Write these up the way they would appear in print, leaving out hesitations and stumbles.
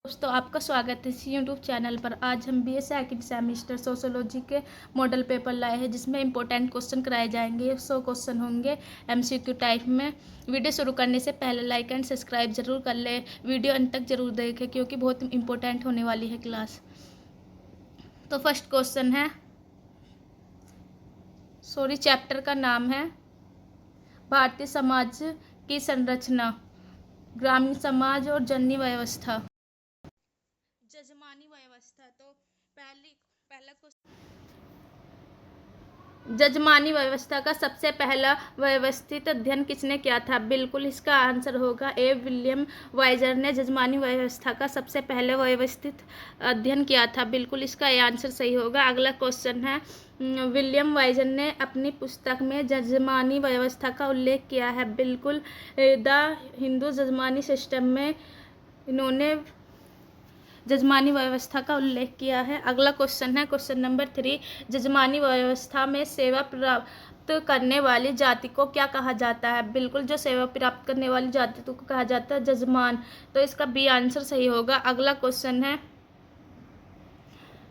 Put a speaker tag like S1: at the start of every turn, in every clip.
S1: दोस्तों, आपका स्वागत है इस यूट्यूब चैनल पर। आज हम बीए सेकंड सेमेस्टर सोशोलॉजी के मॉडल पेपर लाए हैं, जिसमें इंपॉर्टेंट क्वेश्चन कराए जाएंगे। 100 क्वेश्चन होंगे एमसीक्यू टाइप में। वीडियो शुरू करने से पहले लाइक एंड सब्सक्राइब जरूर कर लें। वीडियो अंत तक जरूर देखें क्योंकि बहुत इंपॉर्टेंट होने वाली है क्लास। तो फर्स्ट क्वेश्चन है, चैप्टर का नाम है भारतीय समाज की संरचना, ग्रामीण समाज और जननी व्यवस्था, जजमानी व्यवस्था। तो पहला क्वेश्चन, जजमानी व्यवस्था का सबसे पहला व्यवस्थित अध्ययन किसने किया था? बिल्कुल इसका आंसर होगा ए विलियम वाइजर ने जजमानी व्यवस्था का सबसे पहले व्यवस्थित अध्ययन किया था। बिल्कुल इसका आंसर सही होगा। अगला क्वेश्चन है, विलियम वाइजर ने अपनी पुस्तक में जजमानी व्यवस्था का उल्लेख किया है। बिल्कुल द हिंदू जजमानी सिस्टम में इन्होंने जजमानी व्यवस्था का उल्लेख किया है। अगला क्वेश्चन है क्वेश्चन नंबर 3, जजमानी व्यवस्था में सेवा प्राप्त करने वाली जाति को क्या कहा जाता है? बिल्कुल जो सेवा प्राप्त करने वाली जाति को कहा जाता है जजमान। तो इसका बी आंसर सही होगा। अगला क्वेश्चन है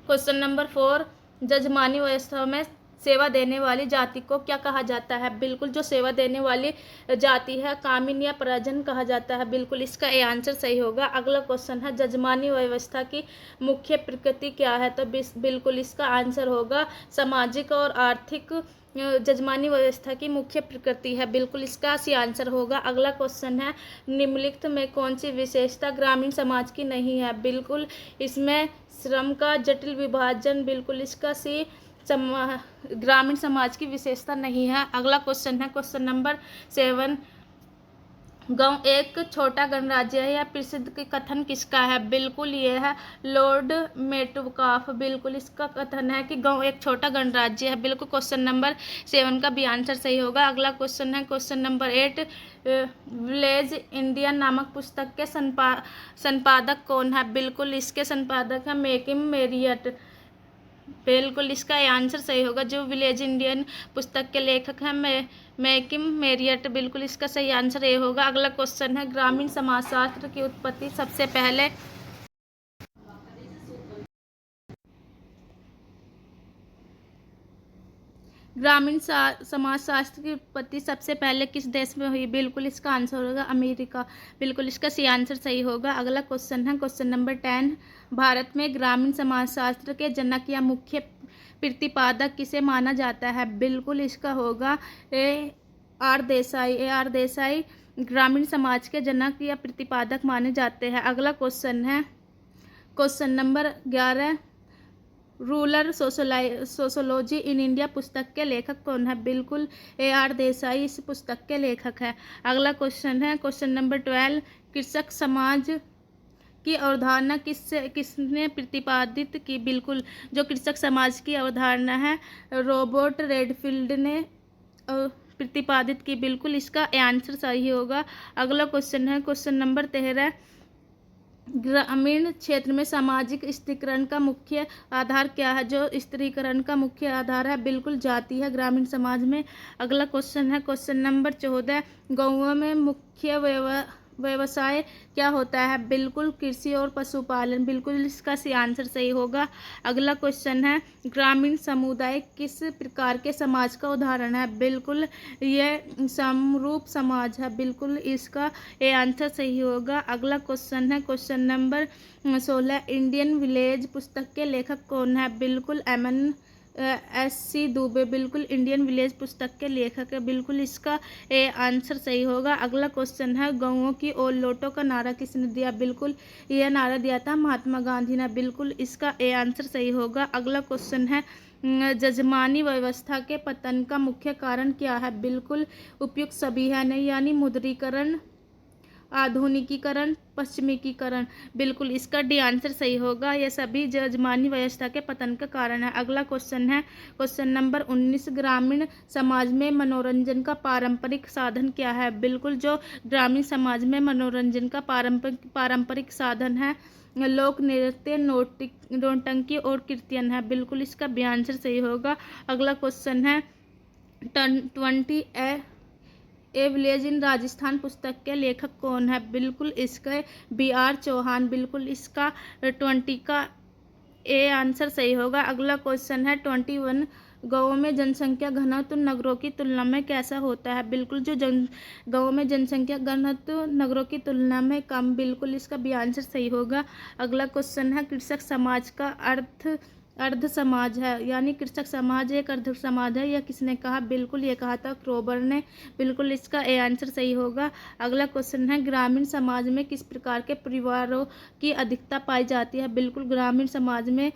S1: क्वेश्चन नंबर 4, जजमानी व्यवस्था में सेवा देने वाली जाति को क्या कहा जाता है? बिल्कुल जो सेवा देने वाली जाति है कामिन या परिजन कहा जाता है। बिल्कुल इसका ए आंसर सही होगा। अगला क्वेश्चन है, जजमानी व्यवस्था की मुख्य प्रकृति क्या है? तो बिल्कुल इसका आंसर होगा सामाजिक और आर्थिक जजमानी व्यवस्था की मुख्य प्रकृति है। बिल्कुल इसका सी आंसर होगा। अगला क्वेश्चन है, निम्नलिखित में कौन सी विशेषता ग्रामीण समाज की नहीं है? बिल्कुल इसमें श्रम का जटिल विभाजन, बिल्कुल इसका सी ग्रामीण समाज की विशेषता नहीं है। अगला क्वेश्चन है क्वेश्चन नंबर 7, गांव एक छोटा गणराज्य है, यह प्रसिद्ध कथन किसका है? बिल्कुल ये है लॉर्ड मेटकाफ। बिल्कुल इसका कथन है कि गांव एक छोटा गणराज्य है। बिल्कुल क्वेश्चन नंबर 7 का भी आंसर सही होगा। अगला क्वेश्चन है क्वेश्चन नंबर 8, विलेज इंडिया नामक पुस्तक के संपादक कौन है? बिल्कुल इसके संपादक है मैकिम मेरियट। बिल्कुल इसका आंसर सही होगा। जो विलेज इंडियन पुस्तक के लेखक हैं मैकिम मेरियट। बिल्कुल इसका सही आंसर ये होगा। अगला क्वेश्चन है, ग्रामीण समाजशास्त्र की उत्पत्ति सबसे पहले ग्रामीण समाजशास्त्र की उत्पत्ति सबसे पहले किस देश में हुई? बिल्कुल इसका आंसर होगा अमेरिका। बिल्कुल इसका सी आंसर सही होगा। अगला क्वेश्चन है क्वेश्चन नंबर 10, भारत में ग्रामीण समाजशास्त्र के जनक या मुख्य प्रतिपादक किसे माना जाता है? बिल्कुल इसका होगा ए आर देसाई ग्रामीण समाज के जनक या प्रतिपादक माने जाते हैं। अगला क्वेश्चन है क्वेश्चन नंबर 11, रूरल सोशोलॉजी इन इंडिया पुस्तक के लेखक कौन है? बिल्कुल ए आर देसाई इस पुस्तक के लेखक है। अगला क्वेश्चन है क्वेश्चन नंबर 12, कृषक समाज की अवधारणा किसने प्रतिपादित की? बिल्कुल जो कृषक समाज की अवधारणा है रॉबर्ट रेडफील्ड ने प्रतिपादित की। बिल्कुल इसका आंसर सही होगा। अगला क्वेश्चन है क्वेश्चन नंबर 13, ग्रामीण क्षेत्र में सामाजिक स्थिरीकरण का मुख्य आधार क्या है? जो स्थिरीकरण का मुख्य आधार है बिल्कुल जाति है ग्रामीण समाज में। अगला क्वेश्चन है क्वेश्चन नंबर 14, गाँवों में मुख्य व्यवसाय क्या होता है? बिल्कुल कृषि और पशुपालन। बिल्कुल इसका सी आंसर सही होगा। अगला क्वेश्चन है, ग्रामीण समुदाय किस प्रकार के समाज का उदाहरण है? बिल्कुल यह समरूप समाज है। बिल्कुल इसका ये आंसर सही होगा। अगला क्वेश्चन है क्वेश्चन नंबर 16, इंडियन विलेज पुस्तक के लेखक कौन है? बिल्कुल एस.सी. दुबे। बिल्कुल इंडियन विलेज पुस्तक के लेखक है। बिल्कुल इसका ए आंसर सही होगा। अगला क्वेश्चन है, गाँवों की ओर लौटो का नारा किसने दिया? बिल्कुल यह नारा दिया था महात्मा गांधी ने। बिल्कुल इसका ए आंसर सही होगा। अगला क्वेश्चन है, जजमानी व्यवस्था के पतन का मुख्य कारण क्या है? बिल्कुल उपयुक्त सभी है नहीं, यानी मुद्रीकरण, आधुनिकीकरण, पश्चिमीकरण। बिल्कुल इसका डी आंसर सही होगा। यह सभी जजमानी व्यवस्था के पतन का कारण है। अगला क्वेश्चन है क्वेश्चन नंबर 19, ग्रामीण समाज में मनोरंजन का पारंपरिक साधन क्या है? बिल्कुल जो ग्रामीण समाज में मनोरंजन का पारंपरिक साधन है लोक नृत्य, नौटंकी और कीर्तन है। बिल्कुल इसका भी आंसर सही होगा। अगला क्वेश्चन है 20 ए विलेज इन राजस्थान पुस्तक के लेखक कौन है? बिल्कुल इसका BR चौहान। बिल्कुल इसका 20 का ए आंसर सही होगा। अगला क्वेश्चन है 21, गाँवों में जनसंख्या घनत्व नगरों की तुलना में कैसा होता है? बिल्कुल जो गाँवों में जनसंख्या घनत्व नगरों की तुलना में कम। बिल्कुल इसका भी आंसर सही होगा। अगला क्वेश्चन है कृषक समाज का अर्ध समाज है, यानी कृषक समाज एक अर्ध समाज है, यह किसने कहा? बिल्कुल ये कहा था क्रोबर ने। बिल्कुल इसका ए आंसर सही होगा। अगला क्वेश्चन है ग्रामीण समाज में किस प्रकार के परिवारों की अधिकता पाई जाती है? बिल्कुल ग्रामीण समाज में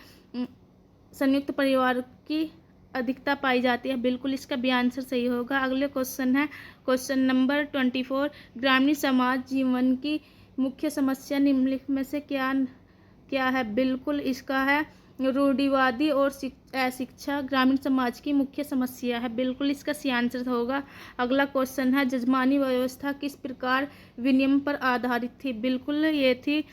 S1: संयुक्त परिवार की अधिकता पाई जाती है। बिल्कुल इसका भी आंसर सही होगा। अगले क्वेश्चन है क्वेश्चन नंबर 24, ग्रामीण समाज जीवन की मुख्य समस्या निम्नलिखित में से क्या है? बिल्कुल इसका है रूढ़िवादी और अशिक्षा ग्रामीण समाज की मुख्य समस्या है। बिल्कुल इसका सी आंसर होगा। अगला क्वेश्चन है जजमानी व्यवस्था किस प्रकार विनियम पर आधारित थी? बिल्कुल ये थी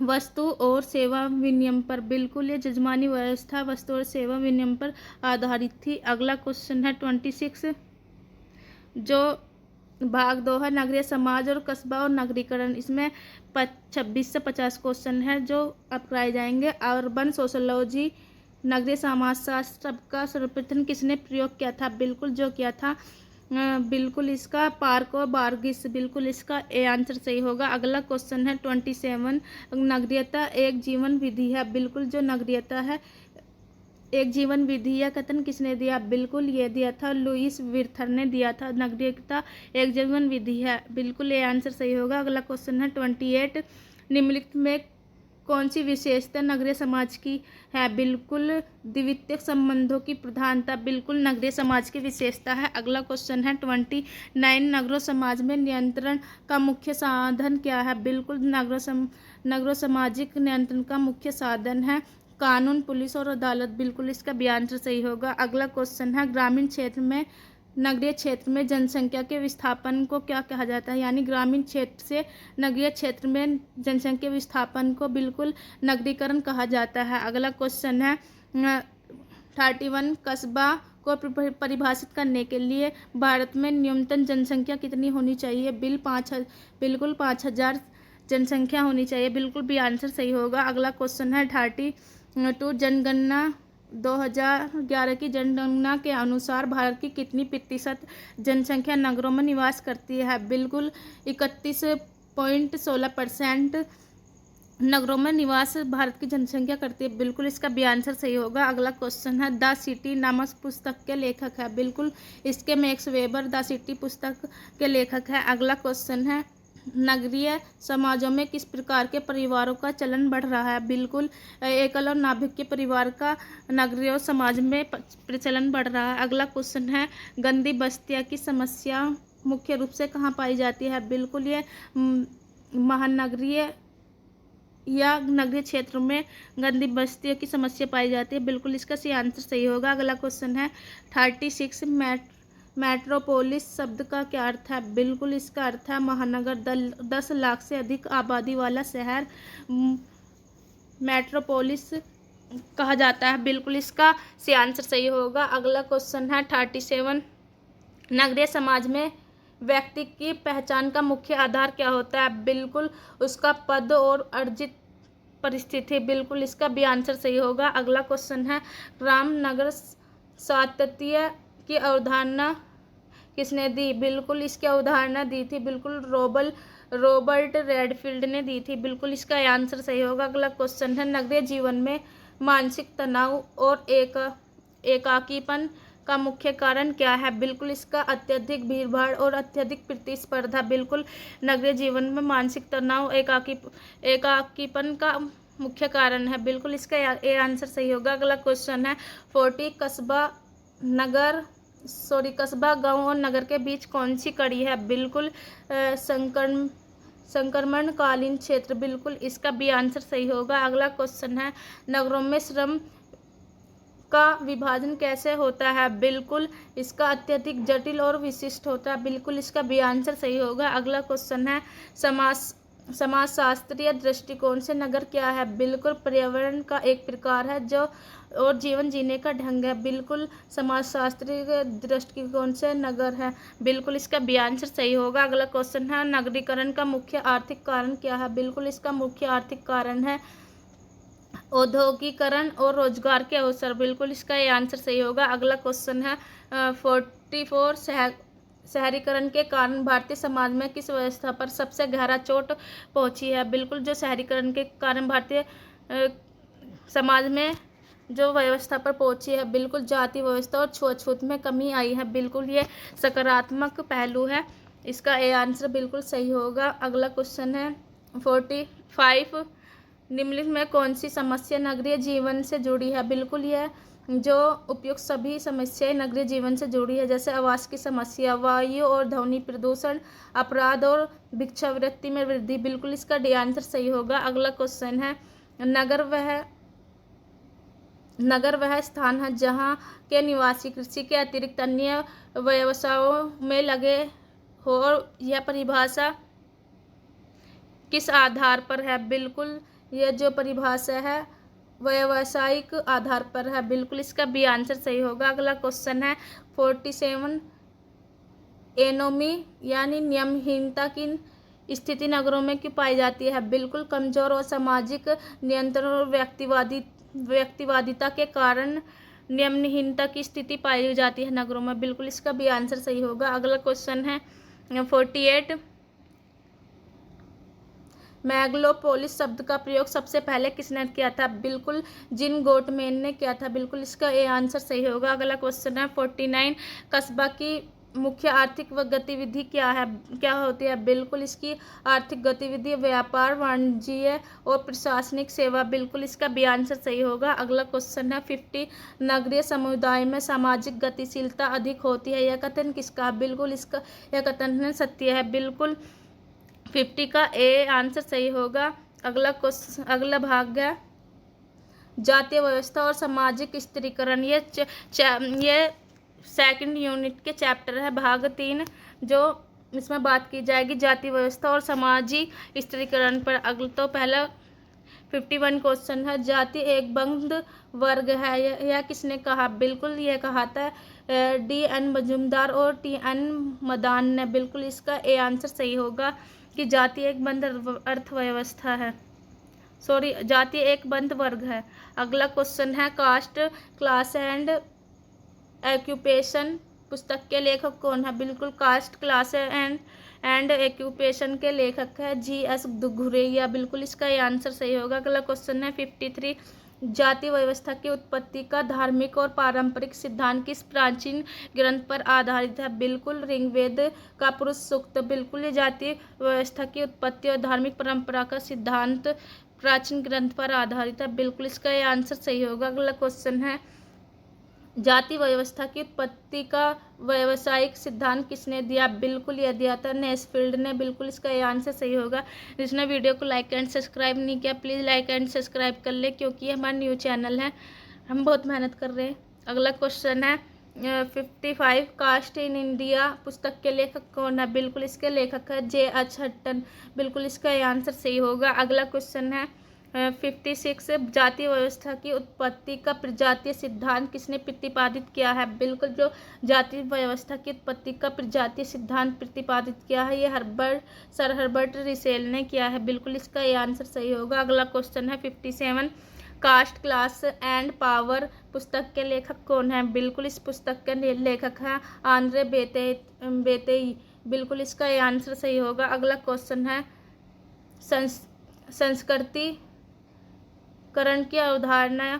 S1: वस्तु और सेवा विनियम पर। बिल्कुल ये जजमानी व्यवस्था वस्तु और सेवा विनियम पर आधारित थी। अगला क्वेश्चन है 26, जो भाग 2 है नगरीय समाज और कस्बा और नगरीकरण। इसमें 26 से 50 क्वेश्चन है जो अब कराए जाएंगे। अर्बन सोशोलॉजी नगरीय समाजशास्त्र का सर्वप्रथम किसने प्रयोग किया था? बिल्कुल जो किया था बिल्कुल इसका पार्क और बार्गिस। बिल्कुल इसका ए आंसर सही होगा। अगला क्वेश्चन है 27, नगरीयता एक जीवन विधि है। बिल्कुल जो नगरीयता है एक जीवन विधि या कथन किसने दिया? बिल्कुल ये दिया था लुईस विर्थर ने दिया था। नगरीयता एक जीवन विधि है। बिल्कुल ये आंसर सही होगा। अगला क्वेश्चन है 28, निम्नलिखित में कौन सी विशेषता नगरीय समाज की है? बिल्कुल द्वितीयक संबंधों की प्रधानता बिल्कुल नगरीय समाज की विशेषता है। अगला क्वेश्चन है 29, नगरों समाज में नियंत्रण का मुख्य साधन क्या है? बिल्कुल नगरों सामाजिक नियंत्रण का मुख्य साधन है कानून, पुलिस और अदालत। बिल्कुल इसका भी आंसर सही होगा। अगला क्वेश्चन है ग्रामीण क्षेत्र में नगरीय क्षेत्र में जनसंख्या के विस्थापन को क्या कहा जाता है? यानी ग्रामीण क्षेत्र से नगरीय क्षेत्र में जनसंख्या विस्थापन को बिल्कुल नगरीकरण कहा जाता है। अगला क्वेश्चन है 31, कस्बा को परिभाषित करने के लिए भारत में न्यूनतम जनसंख्या कितनी होनी चाहिए? बिल्कुल 5000 जनसंख्या होनी चाहिए। बिल्कुल भी आंसर सही होगा। अगला क्वेश्चन है 32, जनगणना 2011 की जनगणना के अनुसार भारत की कितनी प्रतिशत जनसंख्या नगरों में निवास करती है? बिल्कुल 31.16% नगरों में निवास भारत की जनसंख्या करती है। बिल्कुल इसका भी आंसर सही होगा। अगला क्वेश्चन है द सिटी नामक पुस्तक के लेखक है? बिल्कुल इसके मैक्स वेबर द सिटी पुस्तक के लेखक है। अगला क्वेश्चन है नगरीय समाजों में किस प्रकार के परिवारों का चलन बढ़ रहा है? बिल्कुल एकल और नाभिक परिवार का नगरीय समाज में प्रचलन बढ़ रहा है। अगला क्वेश्चन है गंदी बस्तियां की समस्या मुख्य रूप से कहाँ पाई जाती है? बिल्कुल ये महानगरीय या नगरीय क्षेत्र में गंदी बस्तियों की समस्या पाई जाती है। बिल्कुल इसका सी आंसर सही होगा। अगला क्वेश्चन है 36, मेट्रोपोलिस शब्द का क्या अर्थ है? बिल्कुल इसका अर्थ है महानगर, 10 लाख से अधिक आबादी वाला शहर मेट्रोपोलिस कहा जाता है। बिल्कुल इसका सी आंसर सही होगा। अगला क्वेश्चन है 37, नगरीय समाज में व्यक्ति की पहचान का मुख्य आधार क्या होता है? बिल्कुल उसका पद और अर्जित परिस्थिति। बिल्कुल इसका भी आंसर सही होगा। अगला क्वेश्चन है रामनगर सातत्य की अवधारणा किसने दी? बिल्कुल इसकी अवधारणा दी थी बिल्कुल रॉबर्ट रेडफील्ड ने दी थी। बिल्कुल इसका आंसर सही होगा। अगला क्वेश्चन है नगरीय जीवन में मानसिक तनाव और एकाकीपन का मुख्य कारण क्या है? बिल्कुल इसका अत्यधिक भीड़भाड़ और अत्यधिक प्रतिस्पर्धा। बिल्कुल नगरीय जीवन में मानसिक तनाव एकाकीपन का मुख्य कारण है। बिल्कुल इसका ए आंसर सही होगा। अगला क्वेश्चन है 40, कस्बा गांव और नगर के बीच कौन सी कड़ी है? बिल्कुल संक्रमणकालीन क्षेत्र। बिल्कुल इसका भी आंसर सही होगा। अगला क्वेश्चन है नगरों में श्रम का विभाजन कैसे होता है? बिल्कुल इसका अत्यधिक जटिल और विशिष्ट होता है। बिल्कुल इसका भी आंसर सही होगा। अगला क्वेश्चन है समाजशास्त्रीय दृष्टिकोण से नगर क्या है? बिल्कुल पर्यावरण का एक प्रकार है जो और जीवन जीने का ढंग है। बिल्कुल समाजशास्त्रीय दृष्टिकोण से नगर है। बिल्कुल इसका बी आंसर सही होगा। अगला क्वेश्चन है, नगरीकरण का मुख्य आर्थिक कारण क्या है? बिल्कुल इसका मुख्य आर्थिक कारण है औद्योगिकरण और रोजगार के अवसर। बिल्कुल इसका ये आंसर सही होगा। अगला क्वेश्चन है 44 शहरीकरण के कारण भारतीय समाज में किस व्यवस्था पर सबसे गहरा चोट पहुंची है? बिल्कुल जो शहरीकरण के कारण भारतीय समाज में जो व्यवस्था पर पहुंची है, बिल्कुल जाति व्यवस्था और छुआछूत में कमी आई है। बिल्कुल ये सकारात्मक पहलू है। इसका ए आंसर बिल्कुल सही होगा। अगला क्वेश्चन है 45 निम्नलिखित में कौन सी समस्या नगरीय जीवन से जुड़ी है? बिल्कुल यह जो उपयुक्त सभी समस्याएं नगरीय जीवन से जुड़ी है, जैसे आवास की समस्या, वायु और ध्वनि प्रदूषण, अपराध और भिक्षावृत्ति में वृद्धि। बिल्कुल इसका डी आंसर सही होगा। अगला क्वेश्चन है, नगर वह स्थान है जहाँ के निवासी कृषि के अतिरिक्त अन्य व्यवसायों में लगे हो और यह परिभाषा किस आधार पर है? बिल्कुल यह जो परिभाषा है व्यावसायिक आधार पर है। बिल्कुल इसका बी आंसर सही होगा। अगला क्वेश्चन है 47 एनोमी यानी नियमहीनता की स्थिति नगरों में क्यों पाई जाती है? बिल्कुल कमजोर और सामाजिक नियंत्रण और व्यक्तिवादिता के कारण नियमहीनता की स्थिति पाई जाती है नगरों में। बिल्कुल इसका भी आंसर सही होगा। अगला क्वेश्चन है 48 मैग्लोपोलिस शब्द का प्रयोग सबसे पहले किसने किया था? बिल्कुल जिन गोटमैन ने किया था। बिल्कुल इसका ए आंसर सही होगा। अगला क्वेश्चन है 49 कस्बा की मुख्य आर्थिक गतिविधि क्या होती है? बिल्कुल इसकी आर्थिक गतिविधि व्यापार, वाणिज्य और प्रशासनिक सेवा। बिल्कुल इसका बी आंसर सही होगा। अगला क्वेश्चन है 50 नगरीय समुदाय में सामाजिक गतिशीलता अधिक होती है, यह कथन किसका? बिल्कुल इसका यह कथन सत्य है। बिल्कुल 50 का ए आंसर सही होगा। अगला भाग है जातीय व्यवस्था और सामाजिक स्त्रीकरण। ये सेकंड यूनिट के चैप्टर है, भाग 3, जो इसमें बात की जाएगी जातीय व्यवस्था और सामाजिक स्त्रीकरण पर। तो पहला 51 क्वेश्चन है, जाति एक बंद वर्ग है, यह किसने कहा? बिल्कुल यह कहा था D.N. मजूमदार और T.N. मदान ने। बिल्कुल इसका ए आंसर सही होगा कि जाति एक बंद अर्थव्यवस्था है, जाति एक बंद वर्ग है। अगला क्वेश्चन है कास्ट, क्लास एंड एक्यूपेशन पुस्तक के लेखक कौन है? बिल्कुल कास्ट, क्लास एंड एक्यूपेशन के लेखक है G.S. घुरेया। बिल्कुल इसका ये आंसर सही होगा। अगला क्वेश्चन है 53 जाति व्यवस्था की उत्पत्ति का धार्मिक और पारंपरिक सिद्धांत किस प्राचीन ग्रंथ पर आधारित है? बिल्कुल ऋग्वेद का पुरुष सूक्त। बिल्कुल ये जाति व्यवस्था की उत्पत्ति और धार्मिक परंपरा का सिद्धांत प्राचीन ग्रंथ पर आधारित है। बिल्कुल इसका ये आंसर सही होगा। अगला क्वेश्चन है जाति व्यवस्था की उत्पत्ति का व्यावसायिक सिद्धांत किसने दिया? बिल्कुल यह दिया था नेस्फील्ड ने। बिल्कुल इसका ये आंसर सही होगा। जिसने वीडियो को लाइक एंड सब्सक्राइब नहीं किया, प्लीज़ लाइक एंड सब्सक्राइब कर ले, क्योंकि ये हमारा न्यू चैनल है, हम बहुत मेहनत कर रहे हैं। अगला क्वेश्चन है 55 कास्ट इन इंडिया पुस्तक के लेखक कौन है? बिल्कुल इसके लेखक है J.H. हट्टन। बिल्कुल इसका ये आंसर सही होगा। अगला क्वेश्चन है 56 जातीय व्यवस्था की उत्पत्ति का प्रजातीय सिद्धांत किसने प्रतिपादित किया है? बिल्कुल जो जातीय व्यवस्था की उत्पत्ति का प्रजातीय सिद्धांत प्रतिपादित किया है, ये सर हर्बर्ट रिसेल ने किया है। बिल्कुल इसका ये आंसर सही होगा। अगला क्वेश्चन है 57 कास्ट, क्लास एंड पावर पुस्तक के लेखक कौन है? बिल्कुल इस पुस्तक के लेखक हैं आंद्रे बेतेई। बिल्कुल इसका ये आंसर सही होगा। अगला क्वेश्चन है संस्कृति करण की अवधारणा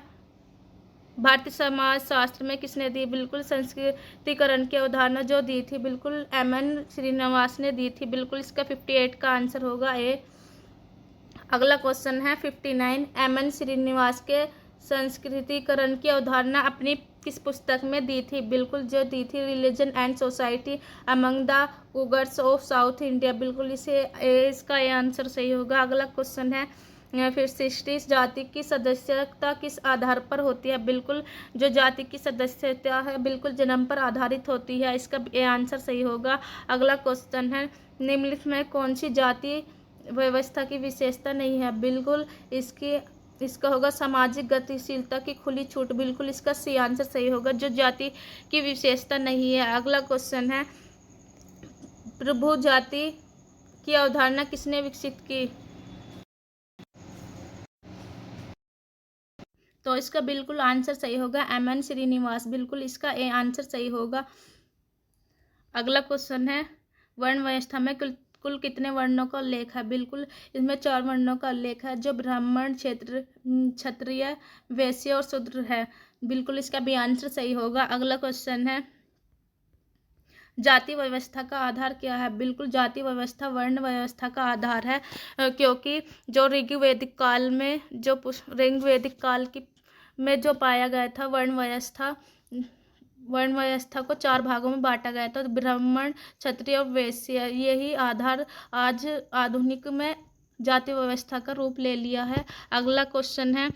S1: भारतीय समाज शास्त्र में किसने दी? बिल्कुल संस्कृतिकरण की अवधारणा जो दी थी, बिल्कुल M.N. श्रीनिवास ने दी थी। बिल्कुल इसका 58 का आंसर होगा ए। अगला क्वेश्चन है 59 M.N. श्रीनिवास के संस्कृतिकरण की अवधारणा अपनी किस पुस्तक में दी थी? बिल्कुल जो दी थी religion and society among the Coorgs of South India. बिल्कुल इसका ये आंसर सही होगा। अगला क्वेश्चन है फिर 60 जाति की सदस्यता किस आधार पर होती है? बिल्कुल जो जाति की सदस्यता है बिल्कुल जन्म पर आधारित होती है। इसका ये आंसर सही होगा। अगला क्वेश्चन है निम्नलिखित में कौन सी जाति व्यवस्था की विशेषता नहीं है, बिल्कुल इसका होगा सामाजिक गतिशीलता की खुली छूट, बिल्कुल इसका सी आंसर सही होगा। जो जाति की विशेषता नहीं है। अगला क्वेश्चन है, प्रभु जाति की अवधारणा किसने विकसित की? तो इसका बिल्कुल आंसर सही होगा एम.एन. श्रीनिवास, बिल्कुल इसका आंसर सही होगा। अगला क्वेश्चन है, वर्ण व्यवस्था में कुल कितने वर्णों का उल्लेख है? बिल्कुल इसमें 4 वर्णों का उल्लेख है, जो ब्राह्मण, क्षत्रिय, वैश्य और शूद्र है। बिल्कुल इसका भी आंसर सही होगा। अगला क्वेश्चन है, जाति व्यवस्था का आधार क्या है? बिल्कुल जाति व्यवस्था वर्ण व्यवस्था का आधार है, क्योंकि जो ऋग्वैदिक काल में जो पाया गया था वर्ण व्यवस्था को 4 भागों में बांटा गया था, तो ब्राह्मण, क्षत्रिय और वैश्य, यही आधार आज आधुनिक में जाति व्यवस्था का रूप ले लिया है। अगला क्वेश्चन है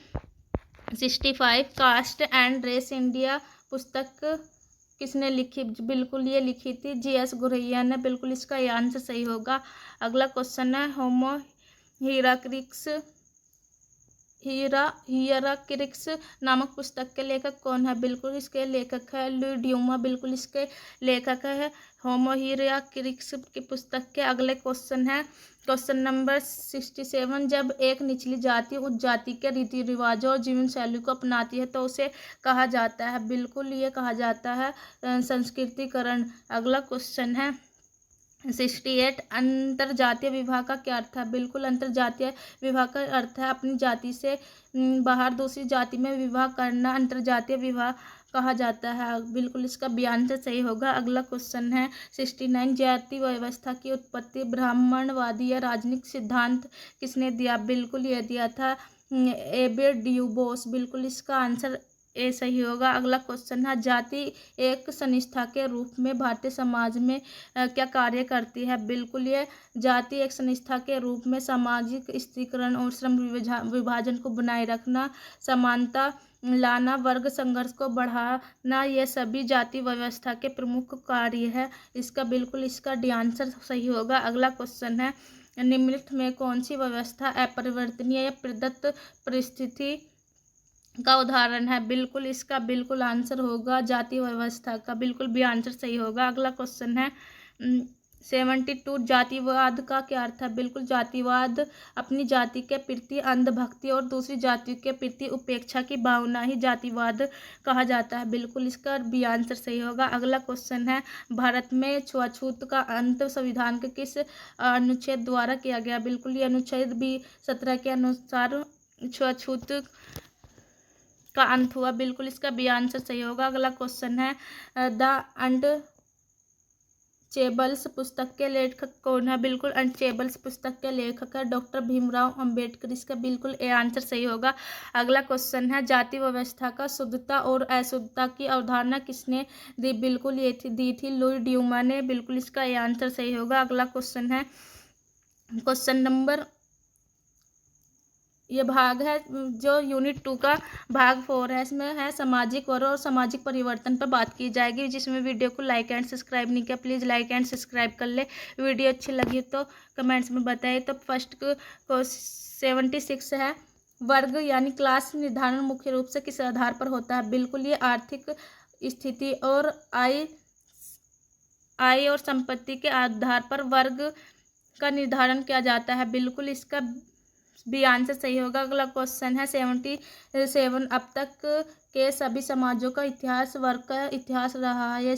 S1: 65, कास्ट एंड रेस इंडिया पुस्तक किसने लिखी? बिल्कुल ये लिखी थी जी.एस. गुरैया ने, बिल्कुल इसका ये आंसर सही होगा। अगला क्वेश्चन है, होमो हियराक्लिक्स नामक पुस्तक के लेखक कौन है? बिल्कुल इसके लेखक है लुई ड्यूमा, बिल्कुल इसके लेखक है होमो हियराक्लिक्स की पुस्तक के। अगले क्वेश्चन है क्वेश्चन नंबर 67, जब एक निचली जाति उस जाति के रीति रिवाजों और जीवन शैली को अपनाती है तो उसे कहा जाता है? बिल्कुल ये कहा जाता है संस्कृतिकरण। अगला क्वेश्चन है 68, अंतरजातीय विवाह का क्या अर्थ है? बिल्कुल अंतरजातीय विवाह का अर्थ है अपनी जाति से बाहर दूसरी जाति में विवाह करना, अंतरजातीय विवाह कहा जाता है। बिल्कुल इसका भी आंसर सही होगा। अगला क्वेश्चन है 69, जाति व्यवस्था की उत्पत्ति ब्राह्मणवादी या राजनीतिक सिद्धांत किसने दिया? बिल्कुल ये दिया था एबे ड्यूबोस, बिल्कुल इसका आंसर ए सही होगा। अगला क्वेश्चन है, जाति एक संस्था के रूप में भारतीय समाज में क्या कार्य करती है? बिल्कुल ये जाति एक संस्था के रूप में सामाजिक स्थिरीकरण और श्रम विभाजन को बनाए रखना, समानता लाना, वर्ग संघर्ष को बढ़ाना, ये सभी जाति व्यवस्था के प्रमुख कार्य है। इसका डी आंसर सही होगा। अगला क्वेश्चन है, निम्नलिखित में कौन सी व्यवस्था अपरिवर्तनीय या प्रदत्त परिस्थिति का उदाहरण है? बिल्कुल इसका बिल्कुल आंसर होगा जाति व्यवस्था का, बिल्कुल भी आंसर सही होगा। अगला क्वेश्चन है 72, जातिवाद का क्या अर्थ है? बिल्कुल जातिवाद अपनी जाति के प्रति अंधभक्ति और दूसरी जातियों के प्रति उपेक्षा की भावना ही जातिवाद कहा जाता है। बिल्कुल इसका भी आंसर सही होगा। अगला क्वेश्चन है, भारत में छुआछूत का अंत संविधान के किस अनुच्छेद द्वारा किया गया? बिल्कुल ये अनुच्छेद 17 के अनुसार छुआछूत का अंत हुआ, बिल्कुल इसका भी आंसर सही होगा। अगला क्वेश्चन है, द अनटचेबल्स पुस्तक के लेखक कौन है? बिल्कुल अनटचेबल्स पुस्तक के लेखक है डॉक्टर भीमराव अंबेडकर, इसका बिल्कुल ए आंसर सही होगा। अगला क्वेश्चन है, जाति व्यवस्था का शुद्धता और अशुद्धता की अवधारणा किसने दी? बिल्कुल ये दी थी लुई ड्यूमा ने, बिल्कुल इसका ए आंसर सही होगा। अगला क्वेश्चन है क्वेश्चन नंबर, ये भाग है जो यूनिट 2 का भाग 4 है, इसमें है सामाजिक वर्ग और सामाजिक परिवर्तन पर बात की जाएगी, जिसमें वीडियो को लाइक एंड सब्सक्राइब नहीं किया प्लीज़ लाइक एंड सब्सक्राइब कर ले। वीडियो अच्छी लगी तो कमेंट्स में बताइए। तो फर्स्ट को 76 है, वर्ग यानी क्लास निर्धारण मुख्य रूप से किस आधार पर होता है? बिल्कुल ये आर्थिक स्थिति और आय और संपत्ति के आधार पर वर्ग का निर्धारण किया जाता है, बिल्कुल इसका भी आंसर सही होगा। अगला क्वेश्चन है 77, अब तक के सभी समाजों का इतिहास वर्ग का इतिहास रहा है, यह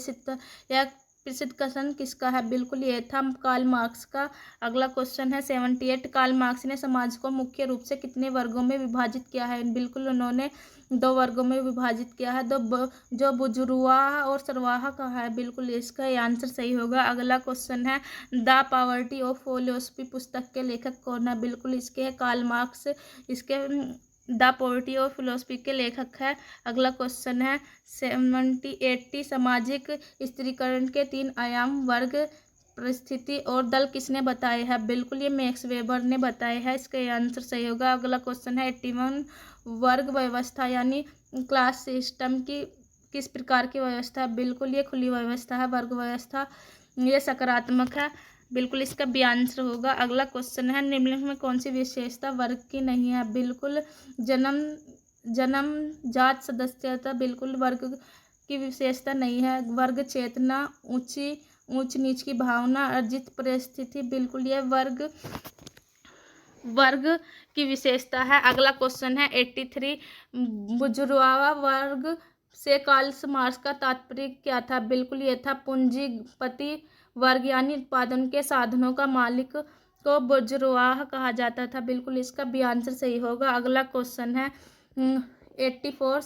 S1: प्रसिद्ध कथन किसका है? बिल्कुल ये था कार्ल मार्क्स का। अगला क्वेश्चन है 78, कार्ल मार्क्स ने समाज को मुख्य रूप से कितने वर्गों में विभाजित किया है? बिल्कुल उन्होंने 2 वर्गों में विभाजित किया है, जो बुजुर्वाह और सरवाह का है, बिल्कुल इसका ये आंसर सही होगा। अगला क्वेश्चन है, द पॉवर्टी ऑफ फिलॉसफी पुस्तक के लेखक कौन है? बिल्कुल इसके है कार्ल मार्क्स, इसके द पॉवर्टी ऑफ फिलॉसफी के लेखक है। अगला क्वेश्चन है 80, सामाजिक स्थिरीकरण के 3 आयाम वर्ग, परिस्थिति और दल किसने बताए हैं? बिल्कुल ये मैक्स वेबर ने बताए हैं, इसका आंसर सही होगा। अगला क्वेश्चन है 81, वर्ग व्यवस्था यानी क्लास सिस्टम की किस प्रकार की व्यवस्था है? बिल्कुल ये खुली व्यवस्था है वर्ग व्यवस्था, ये सकारात्मक है। बिल्कुल इसका बी आंसर होगा। अगला क्वेश्चन है, निम्नलिखित में कौन सी विशेषता वर्ग की नहीं है? बिल्कुल जन्म जन्मजात सदस्यता बिल्कुल वर्ग की विशेषता नहीं है। वर्ग चेतना, ऊंच नीच की भावना, अर्जित परिस्थिति, बिल्कुल ये वर्ग की विशेषता है। अगला क्वेश्चन है 83, बुर्जुआ वर्ग से कार्ल मार्क्स का तात्पर्य क्या था? बिल्कुल ये था पूंजीपति वर्ग, यानी उत्पादन के साधनों का मालिक को बुर्जुआ कहा जाता था। बिल्कुल इसका बी आंसर सही होगा। अगला क्वेश्चन है 84,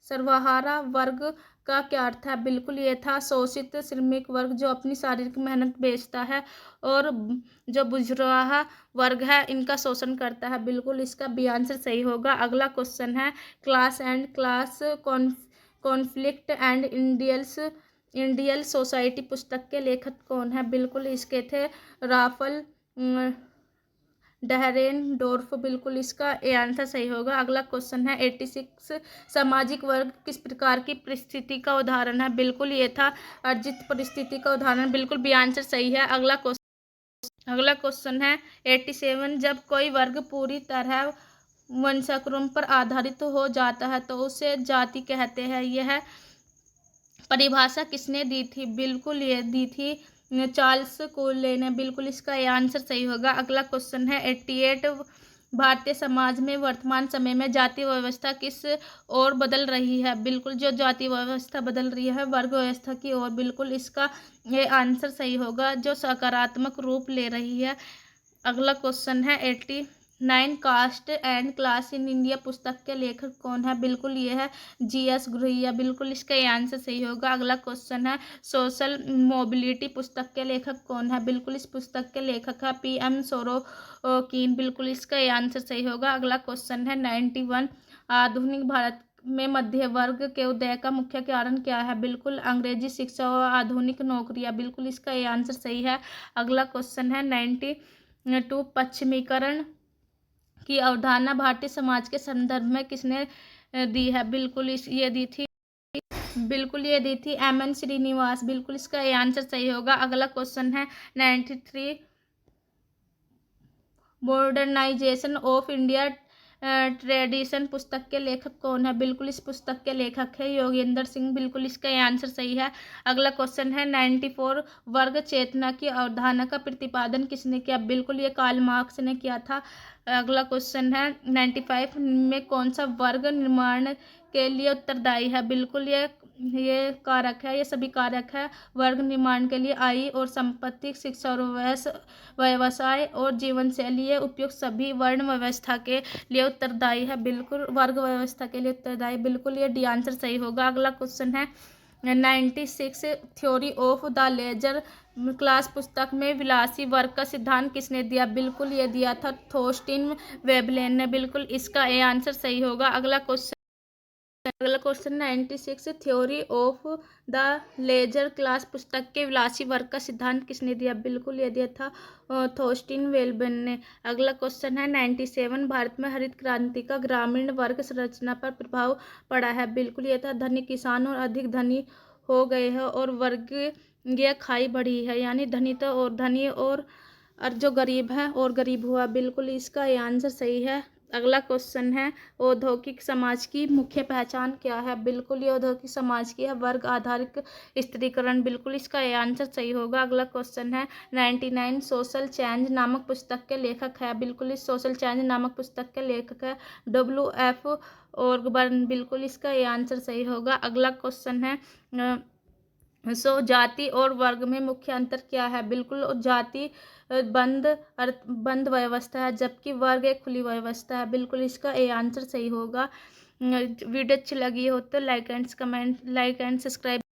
S1: सर्वहारा वर्ग का क्या अर्थ है? बिल्कुल ये था शोषित श्रमिक वर्ग जो अपनी शारीरिक मेहनत बेचता है, और जो बुर्जुआ वर्ग है इनका शोषण करता है। बिल्कुल इसका बी आंसर सही होगा। अगला क्वेश्चन है class and class conflict and Indian society पुस्तक के लेखक कौन है? बिल्कुल इसके थे राफल डहरेनडोर्फ। बिल्कुल इसका ए आंसर सही होगा। अगला क्वेश्चन है 86, सामाजिक वर्ग किस प्रकार की परिस्थिति का उदाहरण है? बिल्कुल ये था अर्जित परिस्थिति का उदाहरण। बिल्कुल बी आंसर सही है। अगला क्वेश्चन है 87, जब कोई वर्ग पूरी तरह वंशानुक्रम पर आधारित हो जाता है तो उसे जाति कहते हैं। यह परिभाषा किसने दी थी? बिल्कुल ये दी थी चार्ल्स कोले ने। बिल्कुल इसका ये आंसर सही होगा। अगला क्वेश्चन है 88, भारतीय समाज में वर्तमान समय में जाति व्यवस्था किस ओर बदल रही है? बिल्कुल जो जाति व्यवस्था बदल रही है वर्ग व्यवस्था की ओर। बिल्कुल इसका ये आंसर सही होगा, जो सकारात्मक रूप ले रही है। अगला क्वेश्चन है 89, caste and class in India पुस्तक के लेखक कौन है? बिल्कुल ये है GS घुरैया। बिल्कुल इसका ये आंसर सही होगा। अगला क्वेश्चन है सोशल मोबिलिटी पुस्तक के लेखक कौन है? बिल्कुल इस पुस्तक के लेखक है PM सोरोकिन। बिल्कुल इसका ये आंसर सही होगा। अगला क्वेश्चन है 91, आधुनिक भारत में मध्य वर्ग के उदय का मुख्य कारण क्या है? बिल्कुल अंग्रेजी शिक्षा और आधुनिक नौकरियां। बिल्कुल इसका ये आंसर सही है। अगला क्वेश्चन है 92, पश्चिमीकरण की अवधारणा भारतीय समाज के संदर्भ में किसने दी है? बिल्कुल ये दी थी MN श्रीनिवास। बिल्कुल इसका ये आंसर सही होगा। अगला क्वेश्चन है 93, मॉडर्नाइजेशन ऑफ इंडिया ट्रेडिशन पुस्तक के लेखक कौन है? बिल्कुल इस पुस्तक के लेखक है योगेंद्र सिंह। बिल्कुल इसका ये आंसर सही है। अगला क्वेश्चन है 94, वर्ग चेतना की अवधारणा का प्रतिपादन किसने किया? बिल्कुल ये कार्ल मार्क्स ने किया था। अगला क्वेश्चन है 95, में कौन सा वर्ग निर्माण के लिए उत्तरदायी है? बिल्कुल ये कारक है, ये सभी कारक है वर्ग निर्माण के लिए आय और संपत्ति, शिक्षा और व्यवसाय और जीवन शैली, ये उपयुक्त सभी वर्ण व्यवस्था के लिए उत्तरदायी है। बिल्कुल वर्ग व्यवस्था के लिए उत्तरदायी। बिल्कुल ये डी आंसर सही होगा। अगला क्वेश्चन है 96, theory of the leisure class पुस्तक में विलासी वर्ग का सिद्धांत किसने दिया? बिल्कुल ये दिया था थॉर्स्टीन वेबलेन ने। बिल्कुल इसका ए आंसर सही होगा। अगला question 96, theory of the leisure class पुस्तक के विलासी वर्ग का सिद्धांत किसने दिया? बिल्कुल ये दिया था थॉर्स्टीन वेबलेन ने। अगला क्वेश्चन है 97, भारत में हरित क्रांति का ग्रामीण वर्ग संरचना पर प्रभाव पड़ा है? बिल्कुल ये था धनी किसान और अधिक धनी हो गए हैं और वर्गीय खाई बढ़ी है, यानी धनी और जो गरीब है और गरीब हुआ। बिल्कुल इसका ये आंसर सही है। अगला क्वेश्चन है औद्योगिक समाज की मुख्य पहचान क्या है? बिल्कुल ये औद्योगिक समाज की है वर्ग आधारित स्त्रीकरण। बिल्कुल इसका ये आंसर सही होगा। अगला क्वेश्चन है 99, सोशल चेंज नामक पुस्तक के लेखक है? बिल्कुल इस सोशल चेंज नामक पुस्तक के लेखक है WF ऑर्गबर्न। बिल्कुल इसका ये आंसर सही होगा। अगला क्वेश्चन है जाति और वर्ग में मुख्य अंतर क्या है? बिल्कुल जाति बंद व्यवस्था है, जबकि वर्ग एक खुली व्यवस्था है। बिल्कुल इसका ए आंसर सही होगा। वीडियो अच्छी लगी हो तो लाइक एंड सब्सक्राइब